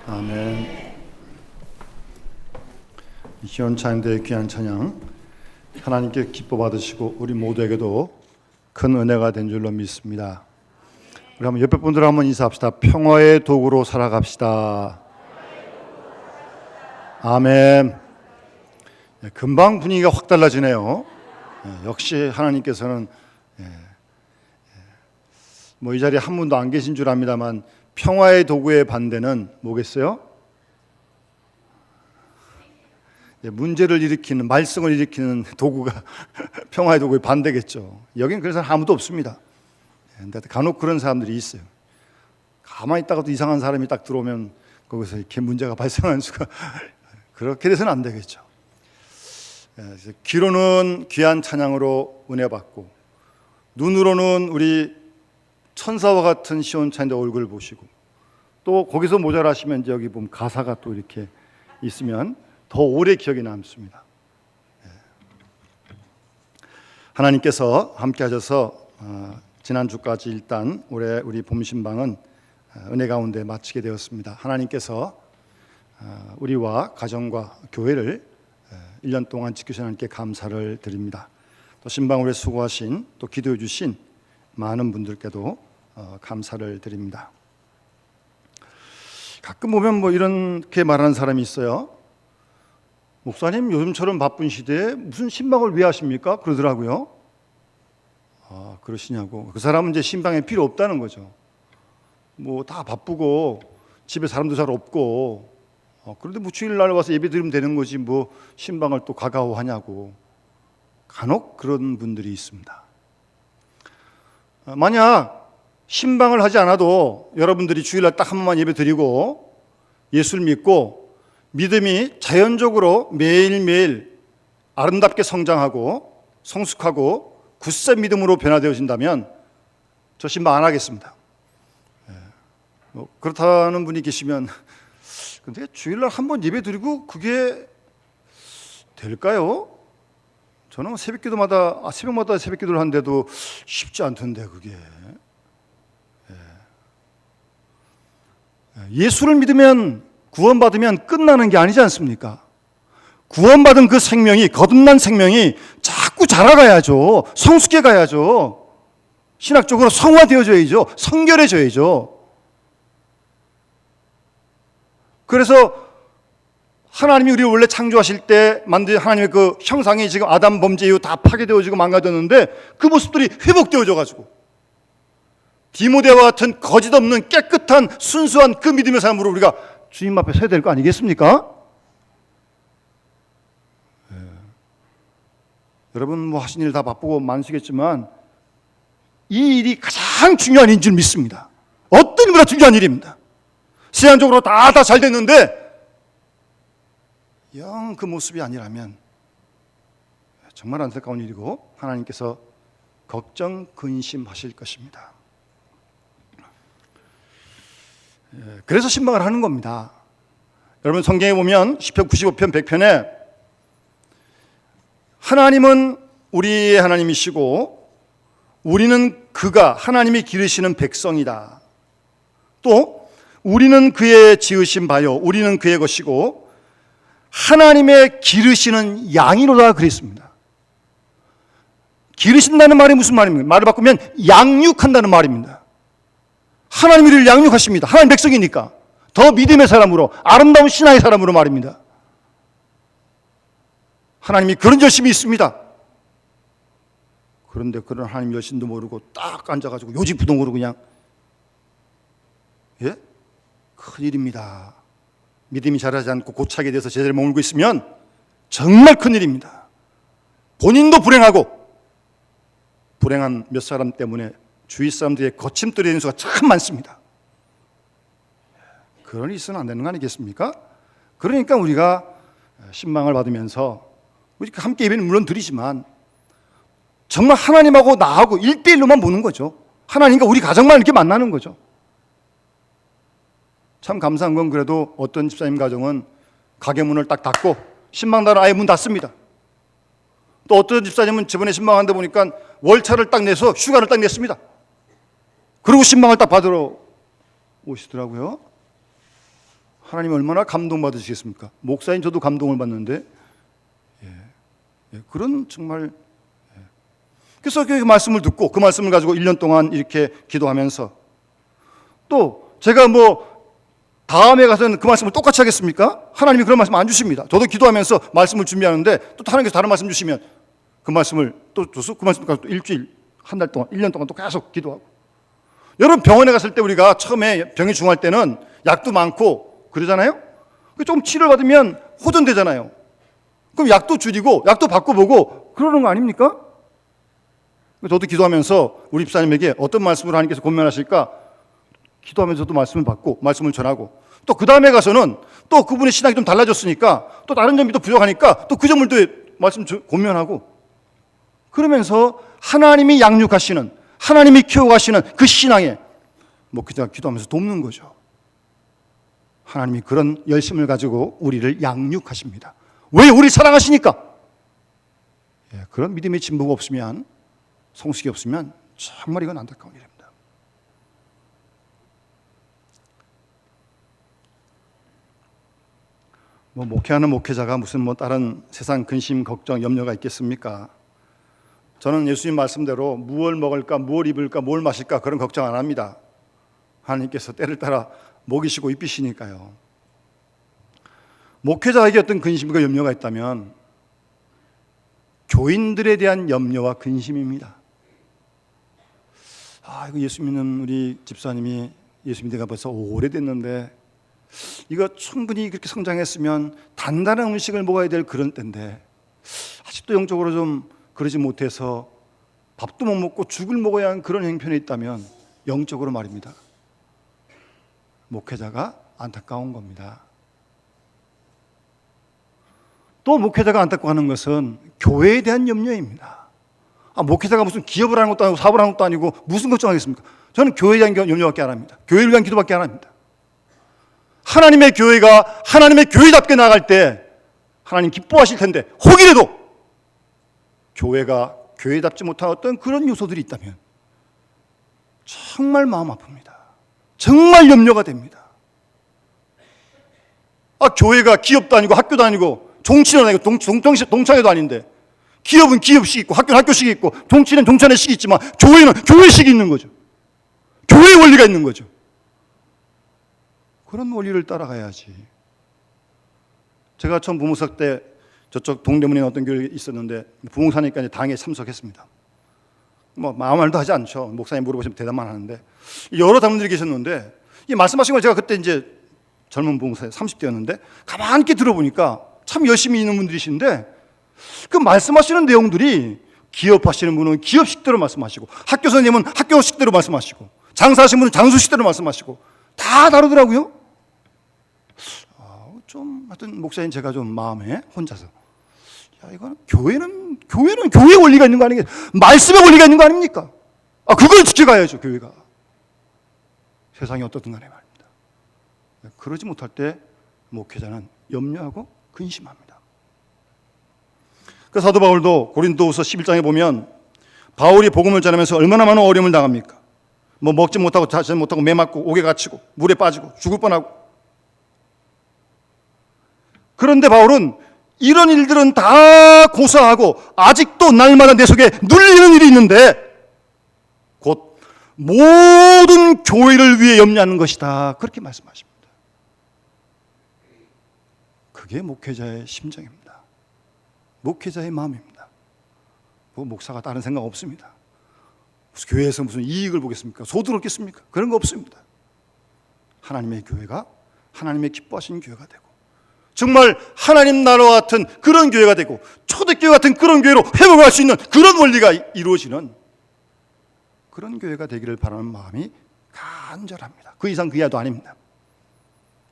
아멘. 시온찬양대의 귀한 찬양 하나님께 기뻐 받으시고 우리 모두에게도 큰 은혜가 된 줄로 믿습니다. 우리 한번 옆에 분들 한번 인사합시다. 평화의 도구로 살아갑시다. 아멘. 금방 분위기가 확 달라지네요. 역시 하나님께서는 이 자리에 한 분도 안 계신 줄 압니다만 평화의 도구의 반대는 뭐겠어요? 문제를 일으키는, 말썽을 일으키는 도구가 평화의 도구의 반대겠죠. 여긴 그런 사람 아무도 없습니다. 근데 간혹 그런 사람들이 있어요. 가만히 있다가도 이상한 사람이 딱 들어오면 거기서 이렇게 문제가 발생하는 수가 그렇게 돼서는 안 되겠죠. 귀로는 귀한 찬양으로 은혜 받고 눈으로는 우리 천사와 같은 시온찬양대 얼굴 보시고 또 거기서 모자라시면 이제 여기 보면 가사가 또 이렇게 있으면 더 오래 기억에 남습니다. 하나님께서 함께 하셔서 지난주까지 일단 올해 우리 봄신방은 은혜 가운데 마치게 되었습니다. 하나님께서 우리와 가정과 교회를 1년 동안 지키신 하나님께 감사를 드립니다. 또 신방을 위해 수고하신 또 기도해 주신 많은 분들께도 감사를 드립니다. 가끔 보면 이렇게 말하는 사람이 있어요. 목사님 요즘처럼 바쁜 시대에 무슨 신방을 왜 하십니까? 그러더라고요. 그러시냐고. 그 사람은 이제 신방에 필요 없다는 거죠. 다 바쁘고 집에 사람도 잘 없고 그런데 주일날 와서 예배 드리면 되는 거지 신방을 또 가까워하냐고. 간혹 그런 분들이 있습니다. 만약 신방을 하지 않아도 여러분들이 주일날 딱 한 번만 예배 드리고 예수를 믿고 믿음이 자연적으로 매일매일 아름답게 성장하고 성숙하고 굳센 믿음으로 변화되어진다면 저 신방 안 하겠습니다. 그렇다는 분이 계시면 근데 주일날 한 번 예배 드리고 그게 될까요? 저는 새벽마다 새벽 기도를 하는데도 쉽지 않던데 그게. 예수를 믿으면 구원받으면 끝나는 게 아니지 않습니까? 구원받은 그 생명이, 거듭난 생명이 자꾸 자라가야죠. 성숙해 가야죠. 신학적으로 성화되어져야죠. 성결해져야죠. 그래서 하나님이 우리를 원래 창조하실 때 만든 하나님의 그 형상이 지금 아담 범죄 이후 다 파괴되어지고 망가졌는데 그 모습들이 회복되어져 가지고 디모데와 같은 거짓 없는 깨끗한 순수한 그 믿음의 사람으로 우리가 주님 앞에 서야 될 거 아니겠습니까? 여러분 하신 일 다 바쁘고 많으시겠지만 이 일이 가장 중요한 일인 줄 믿습니다. 어떤 일보다 중요한 일입니다. 세상적으로 다 잘 됐는데 영 그 모습이 아니라면 정말 안타까운 일이고 하나님께서 걱정 근심하실 것입니다. 그래서 신방을 하는 겁니다. 여러분 성경에 보면 시편 95편 100편에 하나님은 우리의 하나님이시고 우리는 그가 하나님이 기르시는 백성이다. 또 우리는 그의 지으신 바요 우리는 그의 것이고 하나님의 기르시는 양이로다 그랬습니다. 기르신다는 말이 무슨 말입니까? 말을 바꾸면 양육한다는 말입니다. 하나님이 우리를 양육하십니다. 하나님 백성이니까 더 믿음의 사람으로 아름다운 신앙의 사람으로 말입니다. 하나님이 그런 열심이 있습니다. 그런데 그런 하나님 열심도 모르고 딱 앉아가지고 요지부동으로 그냥 큰일입니다. 믿음이 자라지 않고 고착에 대해서 제대로 머물고 있으면 정말 큰일입니다. 본인도 불행하고 불행한 몇 사람 때문에 주위 사람들의 거침돌이 되는 수가 참 많습니다. 그런 일이 있어서는 안 되는 거 아니겠습니까? 그러니까 우리가 신방을 받으면서 우리가 함께 예배는 물론 드리지만 정말 하나님하고 나하고 1대1로만 보는 거죠. 하나님과 우리 가정만 이렇게 만나는 거죠. 참 감사한 건 그래도 어떤 집사님 가정은 가게 문을 딱 닫고 신방단은 아예 문 닫습니다. 또 어떤 집사님은 저번에 신방하는데 보니까 월차를 딱 내서 휴가를 딱 냈습니다. 그리고 신방을 딱 받으러 오시더라고요. 하나님 얼마나 감동받으시겠습니까? 목사인 저도 감동을 받는데, 그런 정말. 그래서 그 말씀을 듣고 그 말씀을 가지고 1년 동안 이렇게 기도하면서, 또 제가 다음에 가서는 그 말씀을 똑같이 하겠습니까? 하나님이 그런 말씀 안 주십니다. 저도 기도하면서 말씀을 준비하는데 또 하나님께서 다른 말씀 주시면 그 말씀을 또 줘서 그 말씀을 가지고 또 일주일, 한 달 동안, 1년 동안 또 계속 기도하고. 여러분, 병원에 갔을 때 우리가 처음에 병이 중할 때는 약도 많고 그러잖아요. 좀 치료를 받으면 호전되잖아요. 그럼 약도 줄이고 약도 바꿔보고 그러는 거 아닙니까? 저도 기도하면서 우리 집사님에게 어떤 말씀을 하나님께서 권면하실까 기도하면서 저도 말씀을 받고 말씀을 전하고, 또 그 다음에 가서는 또 그분의 신앙이 좀 달라졌으니까 또 다른 점이 또 부족하니까 또 그 점을 또 말씀 권면하고, 그러면서 하나님이 양육하시는, 하나님이 키워가시는 그 신앙에 목회자가 기도하면서 돕는 거죠. 하나님이 그런 열심을 가지고 우리를 양육하십니다. 왜? 우리 사랑하시니까. 그런 믿음의 진보가 없으면, 성숙이 없으면 정말 이건 안타까운 일입니다. 목회하는 목회자가 무슨 다른 세상 근심, 걱정, 염려가 있겠습니까? 저는 예수님 말씀대로 무엇을 먹을까, 무엇을 입을까, 뭘 마실까 그런 걱정 안 합니다. 하나님께서 때를 따라 먹이시고 입히시니까요. 목회자에게 어떤 근심과 염려가 있다면 교인들에 대한 염려와 근심입니다. 이거 예수 믿는 우리 집사님이 예수 믿는 지가 벌써 오래됐는데 이거 충분히 그렇게 성장했으면 단단한 음식을 먹어야 될 그런 때인데 아직도 영적으로 좀 그러지 못해서 밥도 못 먹고 죽을 먹어야 하는 그런 형편에 있다면 영적으로 말입니다. 목회자가 안타까운 겁니다. 또 목회자가 안타까워하는 것은 교회에 대한 염려입니다. 목회자가 무슨 기업을 하는 것도 아니고 사업을 하는 것도 아니고 무슨 걱정하겠습니까? 저는 교회에 대한 염려밖에 안 합니다. 교회를 위한 기도밖에 안 합니다. 하나님의 교회가 하나님의 교회답게 나아갈 때 하나님 기뻐하실 텐데, 혹이라도 교회가 교회답지 못한 어떤 그런 요소들이 있다면 정말 마음 아픕니다. 정말 염려가 됩니다. 교회가 기업도 아니고 학교도 아니고 종치는 아니고 동창회도 아닌데, 기업은 기업식이 있고 학교는 학교식이 있고 종치는 종찬의 식이 있지만 교회는 교회식이 있는 거죠. 교회의 원리가 있는 거죠. 그런 원리를 따라가야지. 제가 처음 부목사 때 저쪽 동대문에 어떤 교회에 있었는데 부목사니까 이제 당에 참석했습니다. 아무 말도 하지 않죠. 목사님 물어보시면 대답만 하는데 여러 장로들이 계셨는데 이 말씀하신 걸 제가 그때 이제 젊은 부목사 30대였는데 가만히 있게 들어보니까 참 열심히 있는 분들이신데, 그 말씀하시는 내용들이 기업하시는 분은 기업식대로 말씀하시고, 학교 선생님은 학교식대로 말씀하시고, 장사하시는 분은 장수식대로 말씀하시고 다 다르더라고요. 좀 하여튼 목사님 제가 좀 마음에 혼자서 이건 교회는 교회의 원리가 있는 거 아니겠어요? 말씀의 원리가 있는 거 아닙니까? 그걸 지켜가야죠. 교회가 세상이 어떻든 간에 말입니다. 그러지 못할 때 목회자는 염려하고 근심합니다. 그 사도 바울도 고린도후서 11장에 보면 바울이 복음을 전하면서 얼마나 많은 어려움을 당합니까? 먹지 못하고 자지 못하고 매 맞고 옥에 갇히고 물에 빠지고 죽을 뻔하고. 그런데 바울은 이런 일들은 다 고사하고 아직도 날마다 내 속에 눌리는 일이 있는데 곧 모든 교회를 위해 염려하는 것이다. 그렇게 말씀하십니다. 그게 목회자의 심정입니다. 목회자의 마음입니다. 목사가 다른 생각 없습니다. 무슨 교회에서 무슨 이익을 보겠습니까? 소득을 얻겠습니까? 그런 거 없습니다. 하나님의 교회가 하나님의 기뻐하시는 교회가 되고, 정말 하나님 나라와 같은 그런 교회가 되고, 초대교회 같은 그런 교회로 회복할 수 있는 그런 원리가 이루어지는 그런 교회가 되기를 바라는 마음이 간절합니다. 그 이상 그 이하도 아닙니다.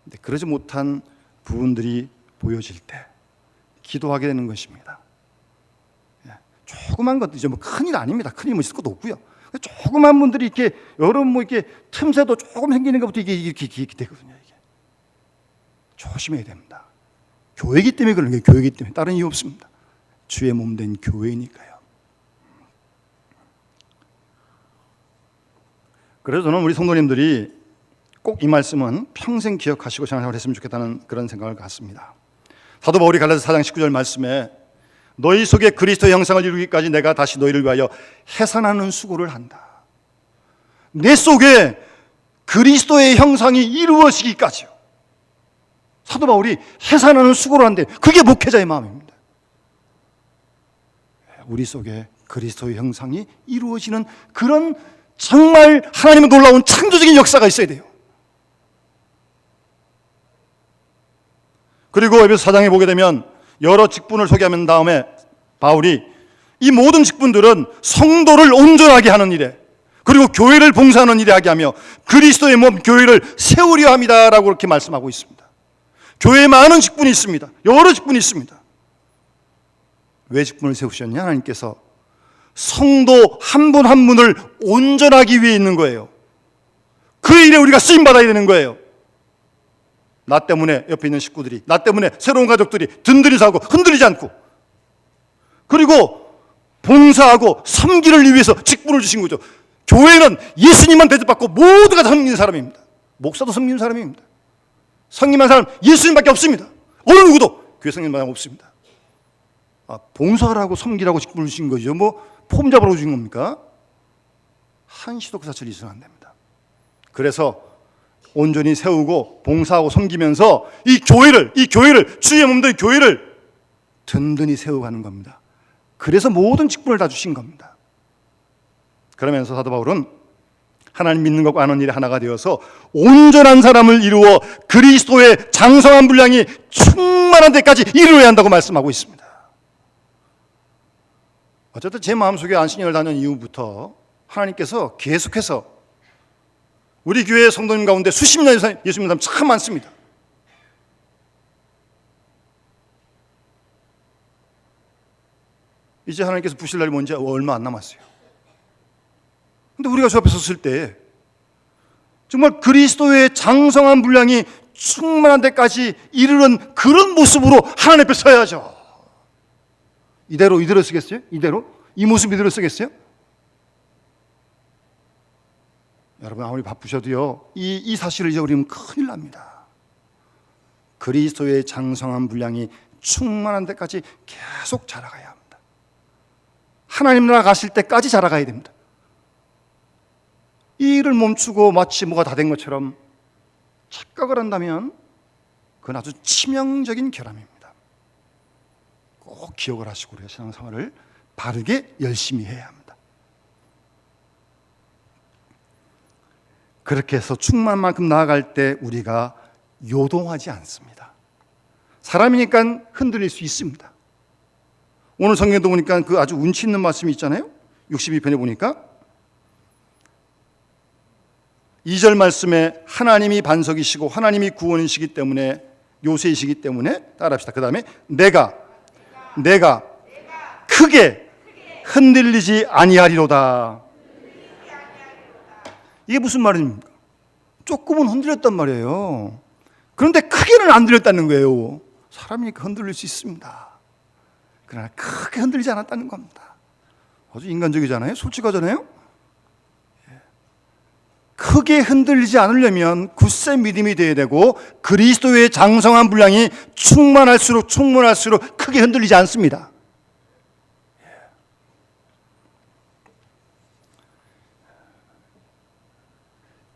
근데 그러지 못한 부분들이 보여질 때 기도하게 되는 것입니다. 조그만 것도 큰일 아닙니다. 큰일 있을 것도 없고요. 조그만 분들이 이렇게 여러분 이렇게 틈새도 조금 생기는 것부터 이렇게 되거든요. 이게 조심해야 됩니다. 교회이기 때문에 그런 게 교회이기 때문에 다른 이유 없습니다. 주의 몸 된 교회니까요. 그래서 저는 우리 성도님들이 꼭 이 말씀은 평생 기억하시고 생각을 했으면 좋겠다는 그런 생각을 갖습니다. 사도 바울이 갈라디아서 4장 19절 말씀에 너희 속에 그리스도의 형상을 이루기까지 내가 다시 너희를 위하여 해산하는 수고를 한다. 내 속에 그리스도의 형상이 이루어지기까지요. 사도 바울이 해산하는 수고를 한대. 그게 목회자의 마음입니다. 우리 속에 그리스도의 형상이 이루어지는 그런 정말 하나님의 놀라운 창조적인 역사가 있어야 돼요. 그리고 에베소 4장에 보게 되면 여러 직분을 소개하면 다음에 바울이 이 모든 직분들은 성도를 온전하게 하는 일에, 그리고 교회를 봉사하는 일에 하게 하며 그리스도의 몸 교회를 세우려 합니다라고 그렇게 말씀하고 있습니다. 교회에 많은 직분이 있습니다. 여러 직분이 있습니다. 왜 직분을 세우셨냐? 하나님께서 성도 한 분 한 분을 온전하기 위해 있는 거예요. 그 일에 우리가 쓰임받아야 되는 거예요. 나 때문에 옆에 있는 식구들이, 나 때문에 새로운 가족들이 든든히 살고 흔들리지 않고, 그리고 봉사하고 섬기를 위해서 직분을 주신 거죠. 교회는 예수님만 대접받고 모두가 섬기는 사람입니다. 목사도 섬기는 사람입니다. 성님한 사람 예수님밖에 없습니다. 어느 누구도 교회 성님만 없습니다. 봉사하라고 섬기라고 직분을 주신 거죠. 뭐 폼 잡으라고 주신 겁니까? 한시도 그 사실이 있어서는 안 됩니다. 그래서 온전히 세우고 봉사하고 섬기면서 이 교회를 주의 몸된 교회를 든든히 세워가는 겁니다. 그래서 모든 직분을 다 주신 겁니다. 그러면서 사도 바울은 하나님 믿는 것과 아는 일에 하나가 되어서 온전한 사람을 이루어 그리스도의 장성한 분량이 충만한 데까지 이루어야 한다고 말씀하고 있습니다. 어쨌든 제 마음속에 안식년을 다닌 이후부터 하나님께서 계속해서 우리 교회 성도님 가운데 수십 년 예수 믿는 사람 참 많습니다. 이제 하나님께서 부실 날이 뭔지 얼마 안 남았어요. 근데 우리가 저 앞에 섰을 때 정말 그리스도의 장성한 분량이 충만한 데까지 이르는 그런 모습으로 하나님 앞에 서야죠. 이대로 쓰겠어요? 이 모습 이대로 쓰겠어요? 여러분 아무리 바쁘셔도요, 이 사실을 잊어버리면 큰일 납니다. 그리스도의 장성한 분량이 충만한 데까지 계속 자라가야 합니다. 하나님 나라 가실 때까지 자라가야 됩니다. 이 일을 멈추고 마치 뭐가 다 된 것처럼 착각을 한다면 그건 아주 치명적인 결함입니다. 꼭 기억을 하시고 우리가 신앙생활을 바르게 열심히 해야 합니다. 그렇게 해서 충만한 만큼 나아갈 때 우리가 요동하지 않습니다. 사람이니까 흔들릴 수 있습니다. 오늘 성경에도 보니까 그 아주 운치 있는 말씀이 있잖아요. 62편에 보니까 2절 말씀에 하나님이 반석이시고 하나님이 구원이시기 때문에, 요새이시기 때문에 따라합시다. 그 다음에 내가 크게 흔들리지 아니하리로다. 이게 무슨 말입니까? 조금은 흔들렸단 말이에요. 그런데 크게는 안 흔들렸다는 거예요. 사람이니까 흔들릴 수 있습니다. 그러나 크게 흔들리지 않았다는 겁니다. 아주 인간적이잖아요. 솔직하잖아요. 크게 흔들리지 않으려면 굳세 믿음이 되어야 되고 그리스도의 장성한 분량이 충만할수록 크게 흔들리지 않습니다.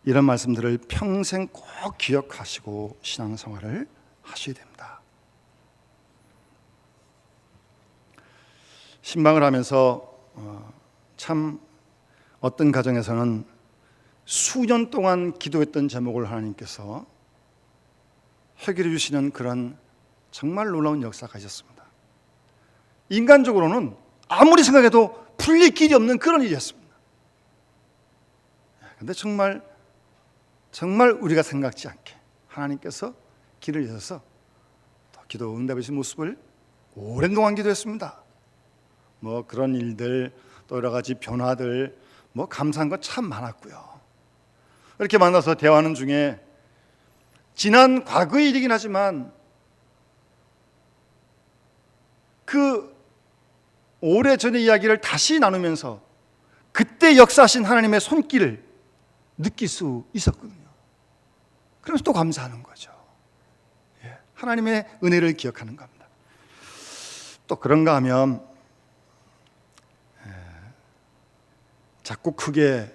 이런 말씀들을 평생 꼭 기억하시고 신앙생활을 하셔야 됩니다. 신방을 하면서 참 어떤 가정에서는 수년 동안 기도했던 제목을 하나님께서 해결해 주시는 그런 정말 놀라운 역사가 있었습니다. 인간적으로는 아무리 생각해도 풀릴 길이 없는 그런 일이었습니다. 그런데 정말 우리가 생각지 않게 하나님께서 길을 여셔서 기도 응답하신 모습을 오랜 동안 기도했습니다. 뭐 그런 일들, 또 여러 가지 변화들, 뭐 감사한 거 참 많았고요. 이렇게 만나서 대화하는 중에 지난 과거의 일이긴 하지만 그 오래전의 이야기를 다시 나누면서 그때 역사하신 하나님의 손길을 느낄 수 있었거든요. 그러면서 또 감사하는 거죠. 하나님의 은혜를 기억하는 겁니다. 또 그런가 하면 작고 크게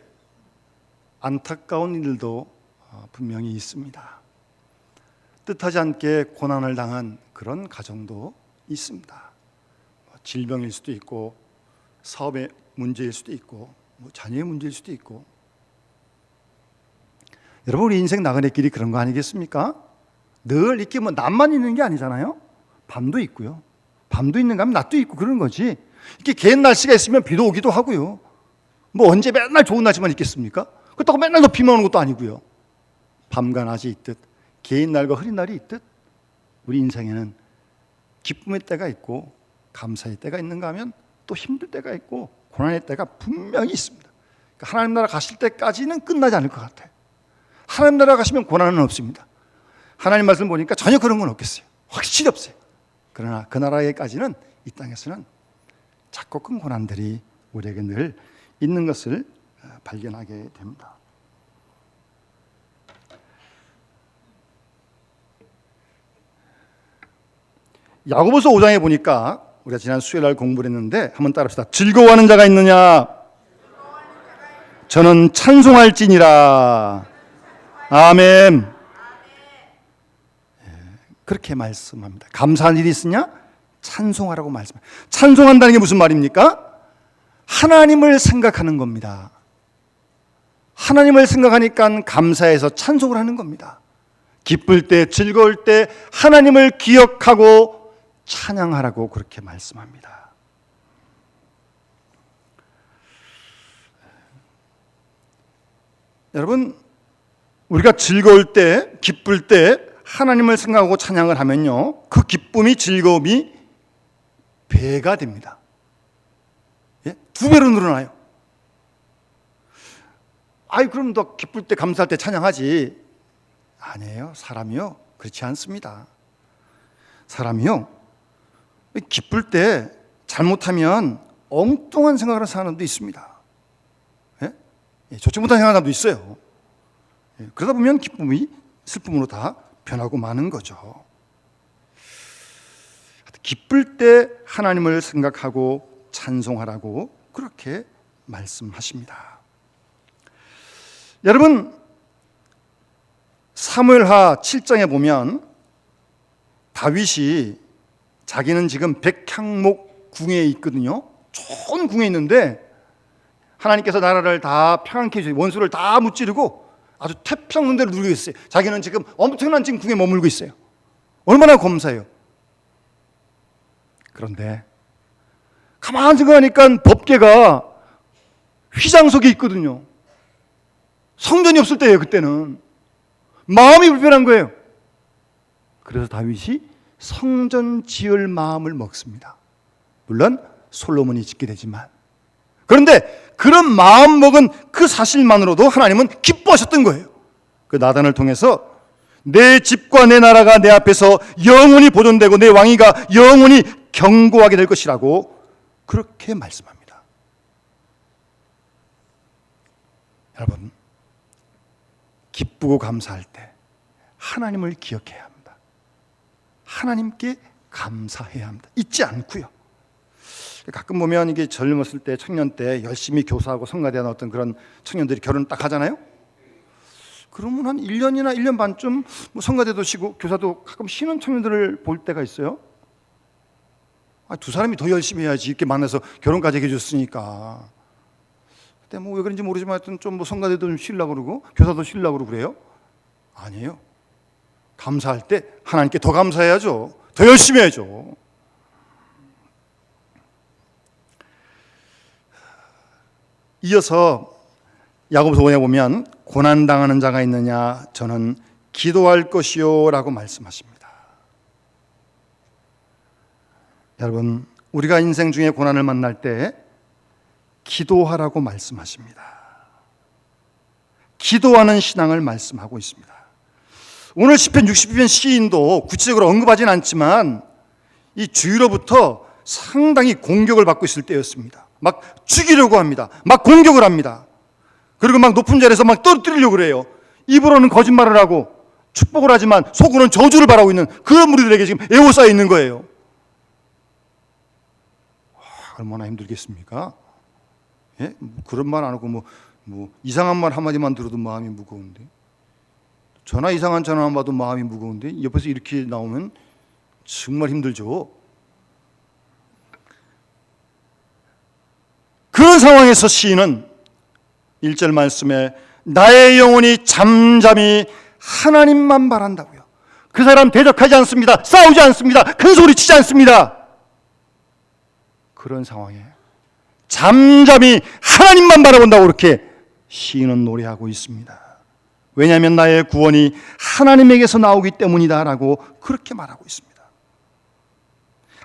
안타까운 일도 분명히 있습니다. 뜻하지 않게 고난을 당한 그런 가정도 있습니다. 질병일 수도 있고, 사업의 문제일 수도 있고, 자녀의 문제일 수도 있고. 여러분, 우리 인생 나그네 길이 그런 거 아니겠습니까? 늘 이렇게 낮만 있는 게 아니잖아요. 밤도 있고요. 밤도 있는가 하면 낮도 있고 그런 거지. 이렇게 개인 날씨가 있으면 비도 오기도 하고요. 언제 맨날 좋은 날씨만 있겠습니까? 그렇다고 맨날 비만 오는 것도 아니고요. 밤과 낮이 있듯, 개인 날과 흐린 날이 있듯, 우리 인생에는 기쁨의 때가 있고 감사의 때가 있는가 하면 또 힘들 때가 있고 고난의 때가 분명히 있습니다. 그러니까 하나님 나라 가실 때까지는 끝나지 않을 것 같아요. 하나님 나라 가시면 고난은 없습니다. 하나님 말씀 보니까 전혀 그런 건 없겠어요. 확실히 없어요. 그러나 그 나라에까지는, 이 땅에서는 작고 큰 고난들이 우리에게 늘 있는 것을 발견하게 됩니다. 야고보서 5장에 보니까 우리가 지난 수요일 공부를 했는데 한번 따라합시다. 즐거워하는 자가 있느냐? 저는 찬송할지니라. 아멘. 그렇게 말씀합니다. 감사한 일이 있으냐? 찬송하라고 말씀합니다. 찬송한다는 게 무슨 말입니까? 하나님을 생각하는 겁니다. 하나님을 생각하니까 감사해서 찬송을 하는 겁니다. 기쁠 때, 즐거울 때 하나님을 기억하고 찬양하라고 그렇게 말씀합니다. 여러분, 우리가 즐거울 때, 기쁠 때 하나님을 생각하고 찬양을 하면요, 그 기쁨이, 즐거움이 배가 됩니다. 두 배로 늘어나요. 그럼 너 기쁠 때, 감사할 때 찬양하지. 아니에요. 사람이요, 그렇지 않습니다. 사람이요, 기쁠 때 잘못하면 엉뚱한 생각을 하는 사람도 있습니다. 좋지 못한 생각도 있어요. 그러다 보면 기쁨이 슬픔으로 다 변하고 마는 거죠. 기쁠 때 하나님을 생각하고 찬송하라고 그렇게 말씀하십니다. 여러분, 사무엘하 7장에 보면 다윗이 자기는 지금 백향목 궁에 있거든요. 좋은 궁에 있는데 하나님께서 나라를 다 평안케 해주시고 원수를 다 무찌르고 아주 태평성대를 누리고 있어요. 자기는 지금 엄청난 지금 궁에 머물고 있어요. 얼마나 검사해요. 그런데 가만히 생각하니까 법궤가 휘장석에 있거든요. 성전이 없을 때예요. 그때는 마음이 불편한 거예요. 그래서 다윗이 성전 지을 마음을 먹습니다. 물론 솔로몬이 짓게 되지만, 그런데 그런 마음 먹은 그 사실만으로도 하나님은 기뻐하셨던 거예요. 그 나단을 통해서 내 집과 내 나라가 내 앞에서 영원히 보존되고 내 왕위가 영원히 견고하게 될 것이라고 그렇게 말씀합니다. 여러분, 기쁘고 감사할 때 하나님을 기억해야 합니다. 하나님께 감사해야 합니다. 잊지 않고요. 가끔 보면 이게 젊었을 때, 청년 때 열심히 교사하고 성가대에 나왔던 그런 청년들이 결혼 딱 하잖아요. 그러면 한 1년이나 1년 반쯤 성가대도 쉬고 교사도 가끔 쉬는 청년들을 볼 때가 있어요. 두 사람이 더 열심히 해야지, 이렇게 만나서 결혼까지 해줬으니까. 그때 왜 그런지 모르지만 하여튼 좀 성가대도 좀 쉬려고 그러고 교사도 쉬려고 그러고 그래요? 아니에요. 감사할 때 하나님께 더 감사해야죠. 더 열심히 해야죠. 이어서 야고보서 5장에 보면 고난당하는 자가 있느냐? 저는 기도할 것이요 라고 말씀하십니다. 여러분, 우리가 인생 중에 고난을 만날 때 기도하라고 말씀하십니다. 기도하는 신앙을 말씀하고 있습니다. 오늘 시편 62편 시인도 구체적으로 언급하진 않지만 이 주위로부터 상당히 공격을 받고 있을 때였습니다. 막 죽이려고 합니다. 막 공격을 합니다. 그리고 막 높은 자리에서 막 떨어뜨리려고 그래요. 입으로는 거짓말을 하고 축복을 하지만 속으로는 저주를 바라고 있는 그런 무리들에게 지금 에워싸여 있는 거예요. 얼마나 힘들겠습니까? 예? 그런 말 안 하고 뭐 이상한 말 한마디만 들어도 마음이 무거운데, 이상한 전화만 봐도 마음이 무거운데 옆에서 이렇게 나오면 정말 힘들죠. 그런 상황에서 시인은 1절 말씀에 나의 영혼이 잠잠히 하나님만 바란다고요. 그 사람 대적하지 않습니다. 싸우지 않습니다. 큰 소리 치지 않습니다. 그런 상황에 잠잠히 하나님만 바라본다고 그렇게 시인은 노래하고 있습니다. 왜냐하면 나의 구원이 하나님에게서 나오기 때문이다 라고 그렇게 말하고 있습니다.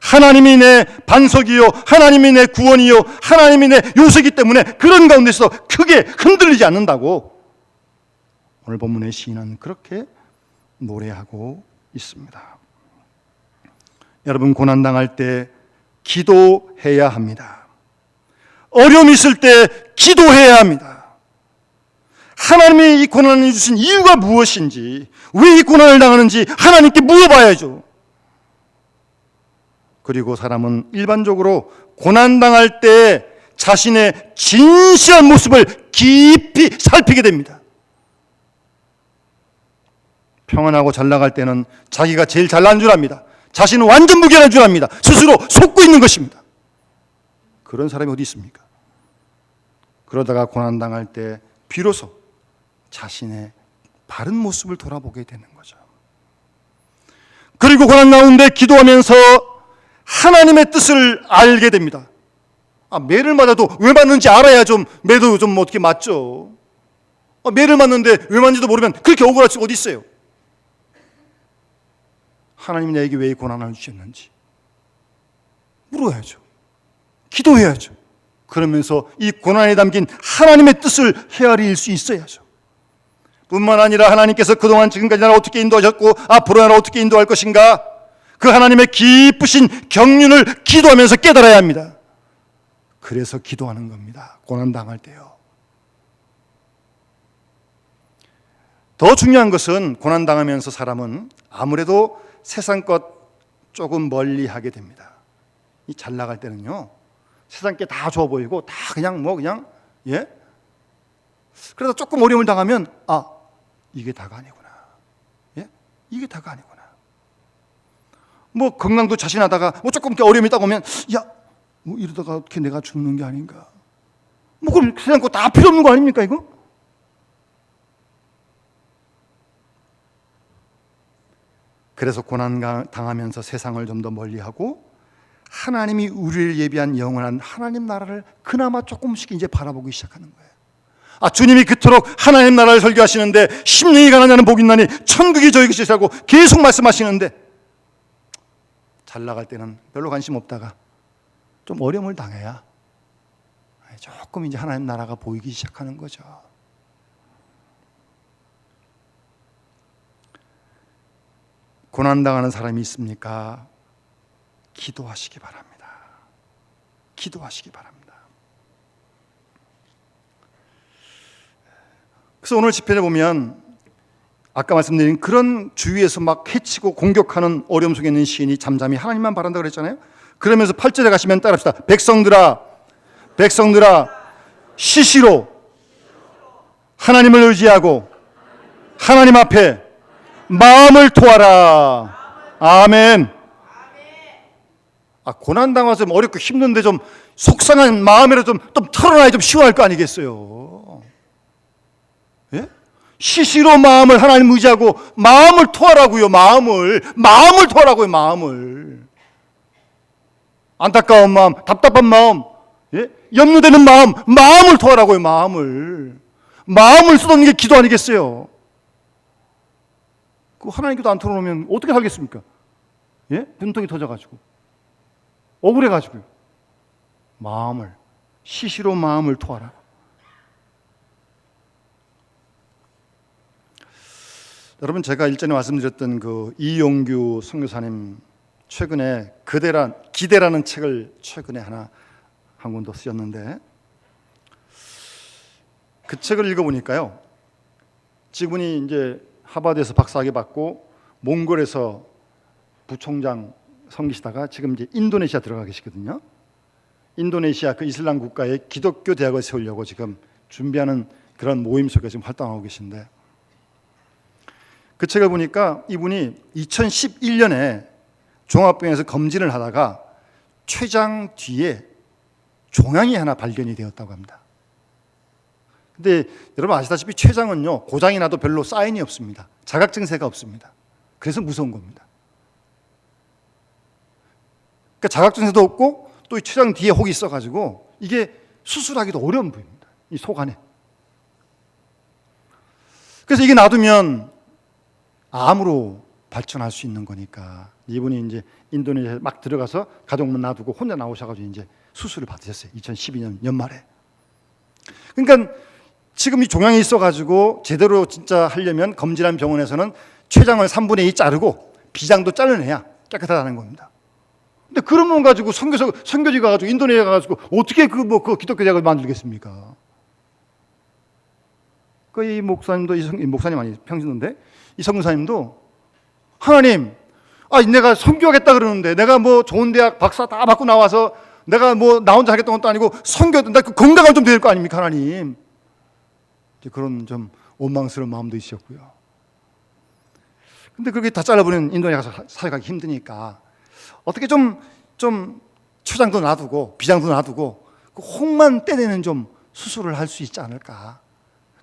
하나님이 내 반석이요, 하나님이 내 구원이요, 하나님이 내 요새이기 때문에 그런 가운데서 크게 흔들리지 않는다고 오늘 본문의 시인은 그렇게 노래하고 있습니다. 여러분, 고난당할 때 기도해야 합니다. 어려움이 있을 때 기도해야 합니다. 하나님이 이 고난을 주신 이유가 무엇인지, 왜 이 고난을 당하는지 하나님께 물어봐야죠. 그리고 사람은 일반적으로 고난당할 때 자신의 진실한 모습을 깊이 살피게 됩니다. 평안하고 잘 나갈 때는 자기가 제일 잘난 줄 압니다. 자신은 완전 무결한 줄 압니다. 스스로 속고 있는 것입니다. 그런 사람이 어디 있습니까? 그러다가 고난당할 때 비로소 자신의 바른 모습을 돌아보게 되는 거죠. 그리고 고난 가운데 기도하면서 하나님의 뜻을 알게 됩니다. 매를 맞아도 왜 맞는지 알아야 좀 매도 좀 어떻게 맞죠. 매를 맞는데 왜 맞는지도 모르면 그렇게 억울할 수가 어디 있어요. 하나님이 나에게 왜 이 고난을 주셨는지 물어야죠. 기도해야죠. 그러면서 이 고난에 담긴 하나님의 뜻을 헤아릴 수 있어야죠. 뿐만 아니라 하나님께서 그동안 지금까지 나를 어떻게 인도하셨고 앞으로 나를 어떻게 인도할 것인가, 그 하나님의 기쁘신 경륜을 기도하면서 깨달아야 합니다. 그래서 기도하는 겁니다. 고난당할 때요. 더 중요한 것은 고난당하면서 사람은 아무래도 세상 것 조금 멀리하게 됩니다. 이 잘 나갈 때는요, 세상 게 다 좋아 보이고 다 그냥 그래서 조금 어려움을 당하면 이게 다가 아니구나. 이게 다가 아니구나. 건강도 자신하다가 조금 어려움이 있다고 하면 이러다가 어떻게 내가 죽는 게 아닌가. 그럼 세상 거 다 필요 없는 거 아닙니까 이거? 그래서 고난 당하면서 세상을 좀 더 멀리하고 하나님이 우리를 예비한 영원한 하나님 나라를 그나마 조금씩 이제 바라보기 시작하는 거예요. 주님이 그토록 하나님 나라를 설교하시는데 심령이 가난한 자는 복이 있나니 천국이 저희 것이라고 계속 말씀하시는데 잘 나갈 때는 별로 관심 없다가 좀 어려움을 당해야 조금 이제 하나님 나라가 보이기 시작하는 거죠. 고난당하는 사람이 있습니까? 기도하시기 바랍니다. 기도하시기 바랍니다. 그래서 오늘 집회를 보면 아까 말씀드린 그런 주위에서 막 해치고 공격하는 어려움 속에 있는 시인이 잠잠히 하나님만 바란다고 그랬잖아요. 그러면서 8절에 가시면 따라합시다. 백성들아 시시로 하나님을 의지하고 하나님 앞에 마음을 토하라. 아멘. 고난당해서 어렵고 힘든데 좀 속상한 마음이라도 좀 털어놔야 좀 시원할 거 아니겠어요. 예? 시시로 마음을 하나님 의지하고 마음을 토하라고요. 마음을 토하라고요. 마음을. 안타까운 마음, 답답한 마음, 염려되는 마음을 토하라고요. 마음을 쏟아내는 게 기도 아니겠어요. 그 하나님께도 안 털어놓으면 어떻게 살겠습니까? 눈통이 터져가지고 억울해가지고요. 시시로 마음을 토하라. 여러분, 제가 일전에 말씀드렸던 그 이용규 선교사님 최근에 기대라는 책을 최근에 한 권 더 쓰셨는데, 그 책을 읽어보니까요, 지금이 이제 하버드에서 박사학위 받고 몽골에서 부총장 섬기시다가 지금 이제 인도네시아 들어가 계시거든요. 인도네시아 그 이슬람 국가에 기독교 대학을 세우려고 지금 준비하는 그런 모임 속에 지금 활동하고 계신데, 그 책을 보니까 이분이 2011년에 종합병원에서 검진을 하다가 췌장 뒤에 종양이 하나 발견이 되었다고 합니다. 근데 여러분 아시다시피 췌장은요, 고장이 나도 별로 사인이 없습니다. 자각 증세가 없습니다. 그래서 무서운 겁니다. 그러니까 자각 증세도 없고 또 이 췌장 뒤에 혹이 있어가지고 이게 수술하기도 어려운 부위입니다. 이 속 안에. 그래서 이게 놔두면 암으로 발전할 수 있는 거니까 이분이 이제 인도네시아에 막 들어가서 가족만 놔두고 혼자 나오셔가지고 이제 수술을 받으셨어요. 2012년 연말에. 그러니까 지금 이 종양이 있어가지고 제대로 진짜 하려면 검진한 병원에서는 췌장을 3분의 2 자르고 비장도 잘라내야 깨끗하다는 겁니다. 근데 그런 건 가지고 선교지 가가지고 인도네시아 가가지고 어떻게 그 기독교 대학을 만들겠습니까? 이 목사님도 이 목사님 아니 평신도인데 이 선교사님도 하나님, 내가 선교하겠다 그러는데 내가 뭐 좋은 대학 박사 다 받고 나와서 내가 뭐 나 혼자 하겠다는 것도 아니고 나 그 건강을 좀 될 거 아닙니까 하나님? 이제 그런 좀 원망스러운 마음도 있으셨고요. 근데 그렇게 다 잘라버리는 인도네시아 가서 살아가기 힘드니까 어떻게 좀 췌장도 놔두고 비장도 놔두고 그 혹만 떼내는 좀 수술을 할 수 있지 않을까?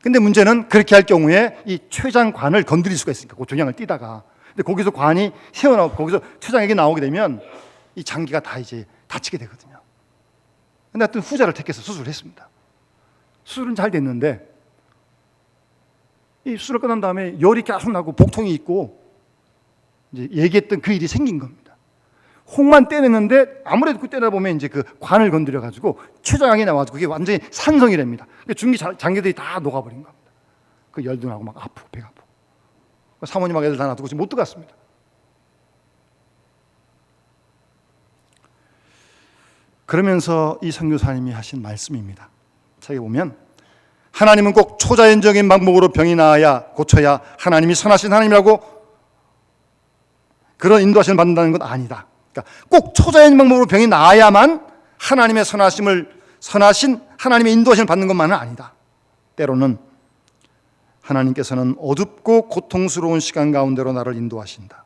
근데 문제는 그렇게 할 경우에 이 췌장관을 건드릴 수가 있으니까 그 종양을 띄다가, 근데 거기서 관이 새어나오고 거기서 췌장액이 나오게 되면 이 장기가 다 이제 다치게 되거든요. 근데 하여튼 후자를 택해서 수술을 했습니다. 수술은 잘 됐는데 이 수술을 끝난 다음에 열이 계속 나고 복통이 있고 이제 얘기했던 그 일이 생긴 겁니다. 혹만 떼냈는데 아무래도 그 떼다 보면 이제 그 관을 건드려 가지고 췌장이 나와서 그게 완전히 산성이랍니다. 중기 장기들이 다 녹아버린 겁니다. 그 열도 나고 막 아프고 배가 아프고 사모님하고 애들 다 놔두고 지금 못 들어갔습니다. 그러면서 이 선교사님이 하신 말씀입니다. 책에 보면 하나님은 꼭 초자연적인 방법으로 병이 나아야 고쳐야 하나님이 선하신 하나님이라고 그런 인도하심을 받는다는 건 아니다. 그러니까 꼭 초자연 방법으로 병이 나아야만 하나님의 선하신 하나님의 인도하심을 받는 것만은 아니다. 때로는 하나님께서는 어둡고 고통스러운 시간 가운데로 나를 인도하신다.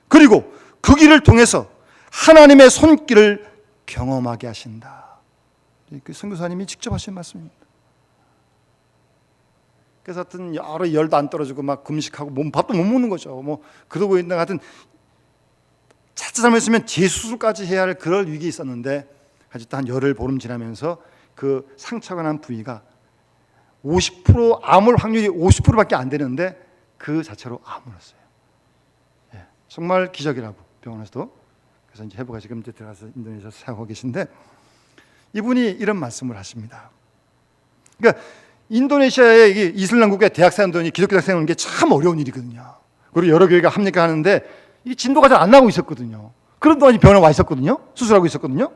그리고 그 길을 통해서 하나님의 손길을 경험하게 하신다. 그 선교사님이 직접 하신 말씀입니다. 그래서 하여튼 여러 열도 안 떨어지고 막 금식하고 밥도 못 먹는 거죠. 뭐 그러고 있는 하여튼 자칫 잘못했으면 재수술까지 해야 할 그럴 위기에 있었는데 아직도 한 열흘 보름 지나면서 그 상처가 난 부위가 50% 암을 확률이 50%밖에 안 되는데 그 자체로 암이었어요. 정말 기적이라고 병원에서도. 그래서 이제 해보가 지금 이제 들어가서 인도네시아에서 사용하고 계신데 이분이 이런 말씀을 하십니다. 그러니까 인도네시아의 이슬람 국가의 대학 생활이 기독교 대학 생활하는 게 참 어려운 일이거든요. 그리고 여러 교회가 합력하는데 이 진도가 잘 안 나고 있었거든요. 그런 동안 병원에 와 있었거든요. 수술하고 있었거든요.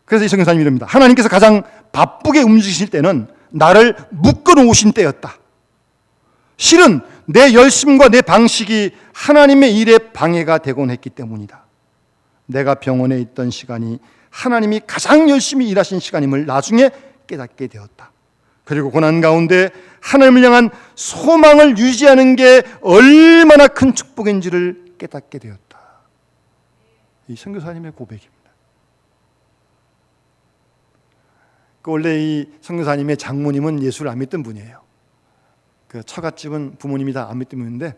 그래서 이 선교사님이 이럽니다. 하나님께서 가장 바쁘게 움직이실 때는 나를 묶어놓으신 때였다. 실은 내 열심과 내 방식이 하나님의 일에 방해가 되곤 했기 때문이다. 내가 병원에 있던 시간이 하나님이 가장 열심히 일하신 시간임을 나중에 깨닫게 되었다. 그리고 고난 가운데 하나님을 향한 소망을 유지하는 게 얼마나 큰 축복인지를 깨닫게 되었다. 이 선교사님의 고백입니다. 원래 이 선교사님의 장모님은 예수를 안 믿던 분이에요. 그 처갓집은 부모님이 다 안 믿던 분인데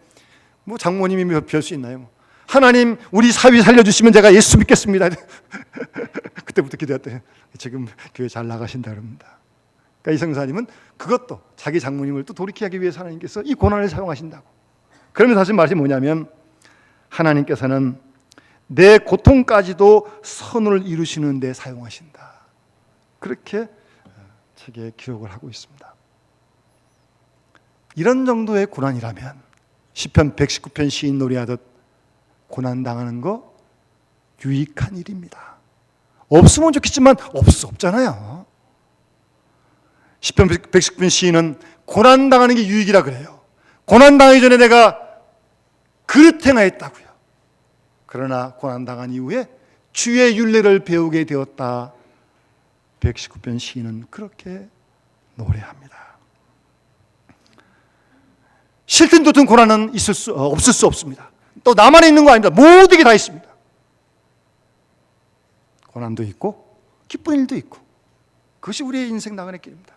뭐 장모님이 별 수 있나요? 하나님 우리 사위 살려주시면 제가 예수 믿겠습니다. 그때부터 기도했대요. 지금 교회 잘 나가신다 그럽니다. 그러니까 이 선교사님은 그것도 자기 장모님을 또 돌이키기 하기 위해서 하나님께서 이 고난을 사용하신다고. 그러면서 하신 말이 뭐냐면 하나님께서는 내 고통까지도 선을 이루시는 데 사용하신다. 그렇게 책에 기록을 하고 있습니다. 이런 정도의 고난이라면 시편 119편 시인 노래하듯 고난당하는 거 유익한 일입니다. 없으면 좋겠지만 없잖아요. 시편 119편 시인은 고난당하는 게 유익이라 그래요. 고난당하기 전에 내가 그릇 행하였다고요. 그러나 고난당한 이후에 주의 율례를 배우게 되었다. 119편 시인은 그렇게 노래합니다. 싫든 좋든 고난은 없을 수 없습니다. 또 나만 있는 거 아닙니다. 모두에게 다 있습니다. 고난도 있고 기쁜 일도 있고, 그것이 우리의 인생 나가는 길입니다.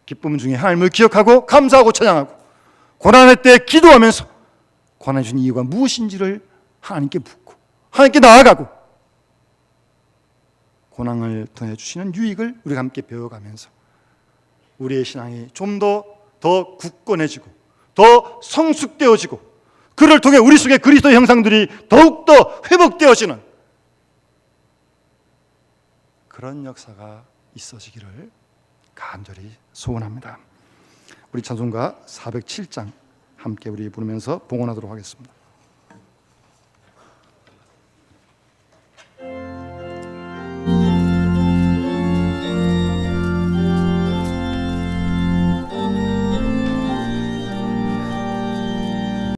기쁨 중에 하나님을 기억하고 감사하고 찬양하고, 고난할 때 기도하면서 고난 주신 이유가 무엇인지를 하나님께 묻고 하나님께 나아가고, 고난을 통해 주시는 유익을 우리가 함께 배워가면서 우리의 신앙이 좀 더 굳건해지고 더 성숙되어지고, 그를 통해 우리 속에 그리스도 형상들이 더욱더 회복되어지는 그런 역사가 있어지기를 간절히 소원합니다. 우리 찬송가 407장 함께 우리 부르면서 봉헌하도록 하겠습니다.